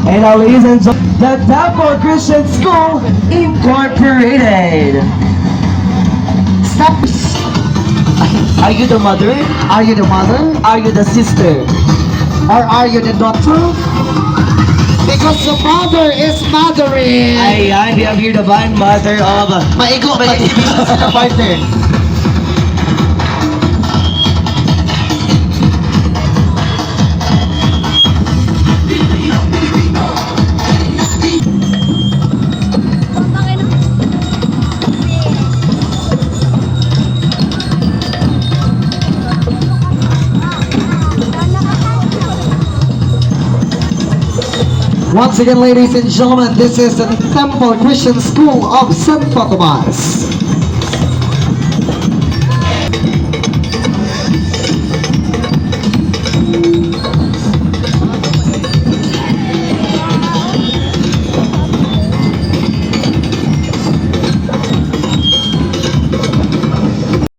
And now, ladies and gentlemen, the Temple Christian School Incorporated. Stop. Are you the mother? Are you the mother? Are you the sister? Or are you the daughter? Because the mother is mothering. Ayan, we have here the divine mother of... Maigo, mag-exhibition sila partner. Once again, ladies and gentlemen, this is the Temple Christian School of Santo Tomas.